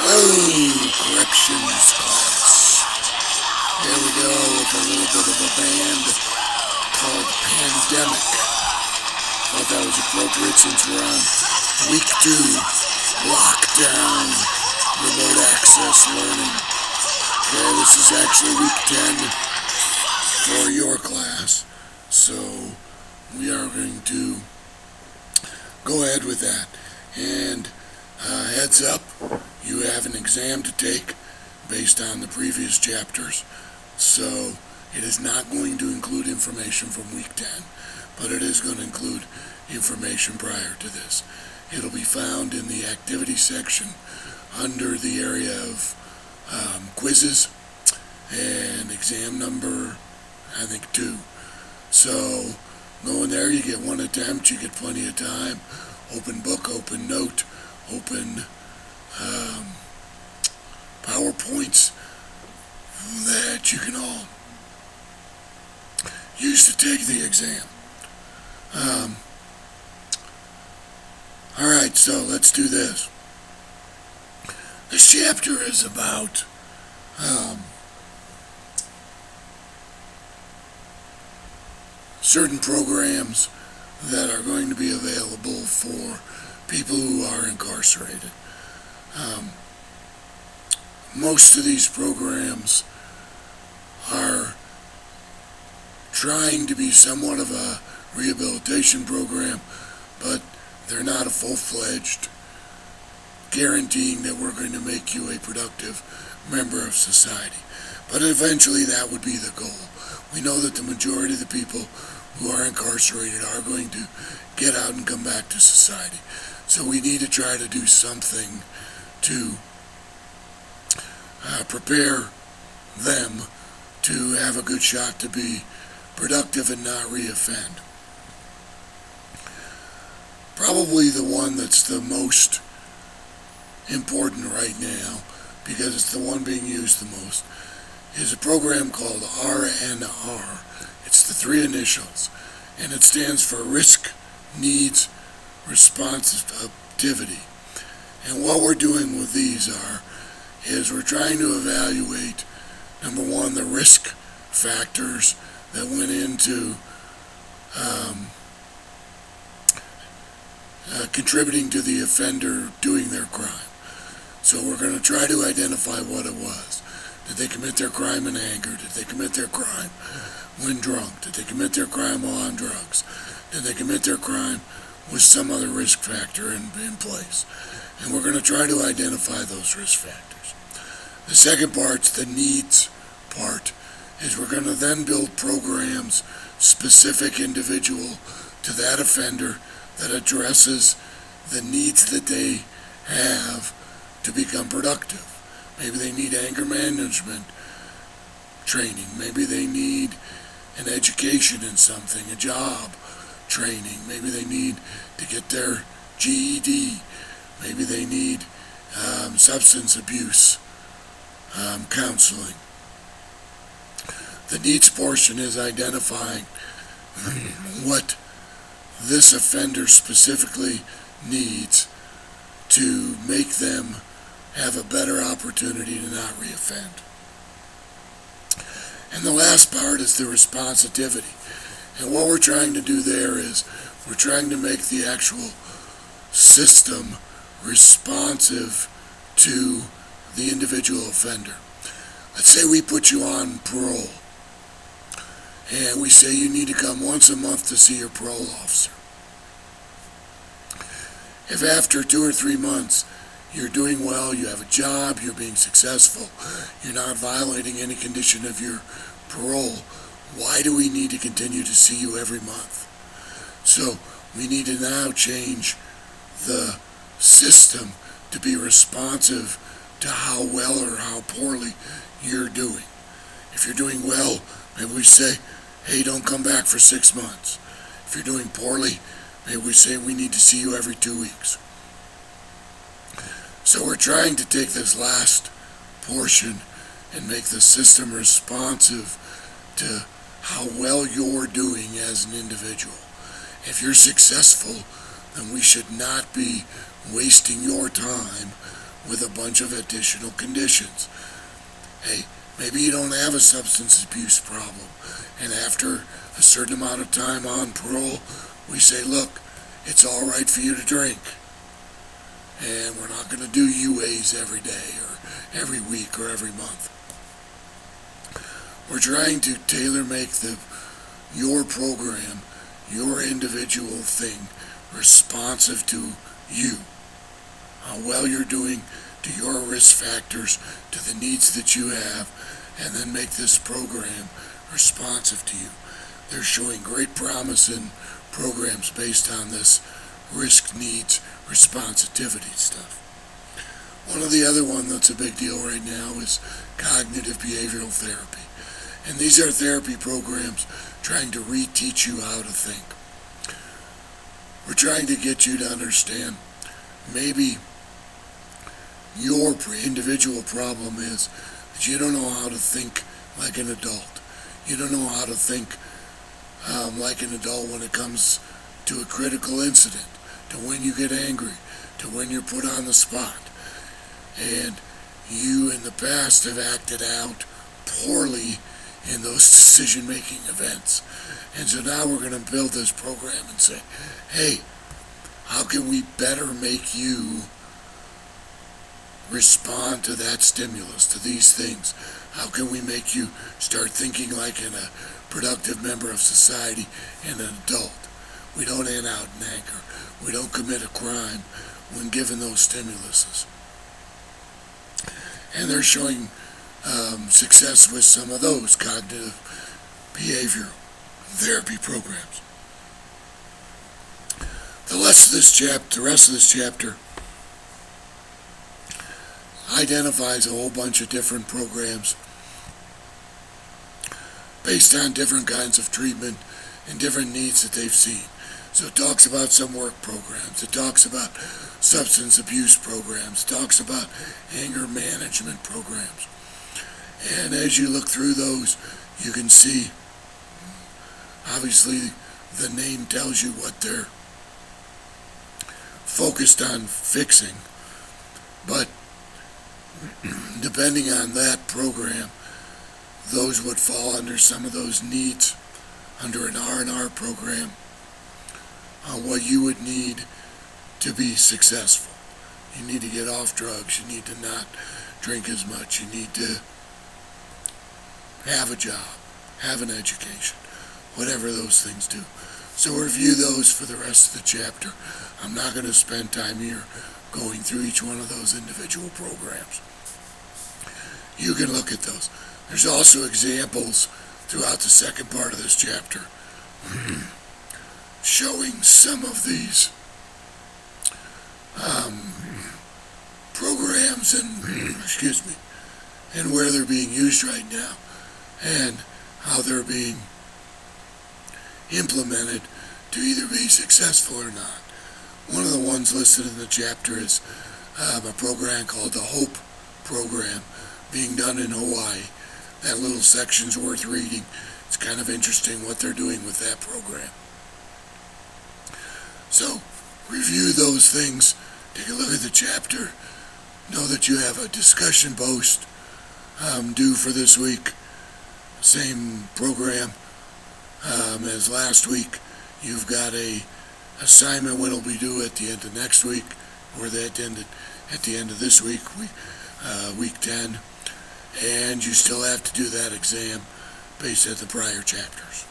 Corrections class. Here we go with a little bit of a band called Pandemic. Thought that was appropriate since we're on week 2, lockdown, remote access learning. Okay, this is actually week 10 for your class, so we are going to go ahead with that. And heads up, you have an exam to take based on the previous chapters, so it is not going to include information from week 10, but it is going to include information prior to this. It'll be found in the activity section under the area of quizzes and exam number, I think 2. So go in there, you get 1 attempt, you get plenty of time. Open book, open note, open PowerPoints that you can all use to take the exam. Alright, so let's do this. This chapter is about certain programs that are going to be available for people who are incarcerated. Most of these programs are trying to be somewhat of a rehabilitation program, but they're not a full-fledged guaranteeing that we're going to make you a productive member of society. But eventually that would be the goal. We know that the majority of the people who are incarcerated are going to get out and come back to society. So we need to try to do something to prepare them to have a good shot to be productive and not reoffend. Probably the one that's the most important right now, because it's the one being used the most, is a program called RNR. It's the 3 initials, and it stands for Risk, Needs, Responsivity. And what we're doing with these is we're trying to evaluate, number 1, the risk factors that went into contributing to the offender doing their crime. So we're going to try to identify what it was. Did they commit their crime in anger? Did they commit their crime when drunk? Did they commit their crime while on drugs? Did they commit their crime with some other risk factor in place? And we're going to try to identify those risk factors. The second part's the needs part, is we're going to then build programs specific individual to that offender that addresses the needs that they have to become productive. Maybe they need anger management training. Maybe they need an education in something, a job training. Maybe they need to get their GED. Maybe they need substance abuse counseling. The needs portion is identifying what this offender specifically needs to make them have a better opportunity to not reoffend. And the last part is the responsivity. And what we're trying to do there is we're trying to make the actual system responsive to the individual offender. Let's say we put you on parole, and we say you need to come once a month to see your parole officer. If after 2 or 3 months you're doing well, you have a job, you're being successful, you're not violating any condition of your parole, why do we need to continue to see you every month? So we need to now change the system to be responsive to how well or how poorly you're doing. If you're doing well, maybe we say, hey, don't come back for 6 months. If you're doing poorly, maybe we say we need to see you every 2 weeks. So we're trying to take this last portion and make the system responsive to how well you're doing as an individual. If you're successful, then we should not be wasting your time with a bunch of additional conditions. Hey, maybe you don't have a substance abuse problem, and after a certain amount of time on parole, we say, look, it's all right for you to drink, and we're not going to do UAs every day or every week or every month. We're trying to tailor-make your program, your individual thing, responsive to you, how well you're doing, to your risk factors, to the needs that you have, and then make this program responsive to you. They're showing great promise in programs based on this risk needs responsivity stuff. One of the other one that's a big deal right now is cognitive behavioral therapy. And these are therapy programs trying to reteach you how to think. We're trying to get you to understand maybe your individual problem is that you don't know how to think like an adult. You don't know how to think like an adult when it comes to a critical incident, to when you get angry, to when you're put on the spot. And you in the past have acted out poorly in those decision-making events. And so now we're going to build this program and say, hey, how can we better make you respond to that stimulus, to these things? How can we make you start thinking like a productive member of society and an adult? We don't act out in anger. We don't commit a crime when given those stimuluses. And they're showing success with some of those cognitive behavioral therapy programs. The rest of this chapter identifies a whole bunch of different programs based on different kinds of treatment and different needs that they've seen. So it talks about some work programs, it talks about substance abuse programs, it talks about anger management programs. And as you look through those, you can see, obviously, the name tells you what they're focused on fixing. But depending on that program, those would fall under some of those needs under an RNR program on what you would need to be successful. You need to get off drugs. You need to not drink as much. You need to have a job, have an education, whatever those things do. So review those for the rest of the chapter. I'm not going to spend time here going through each one of those individual programs. You can look at those. There's also examples throughout the second part of this chapter showing some of these programs and where they're being used right now and how they're being implemented to either be successful or not. One of the ones listed in the chapter is a program called the HOPE program being done in Hawaii. That little section's worth reading. It's kind of interesting what they're doing with that program. So, review those things, take a look at the chapter, know that you have a discussion post due for this week. Same program as last week. You've got a assignment when it'll be due at the end of next week, or that ended at the end of this week, week 10, and you still have to do that exam based at the prior chapters.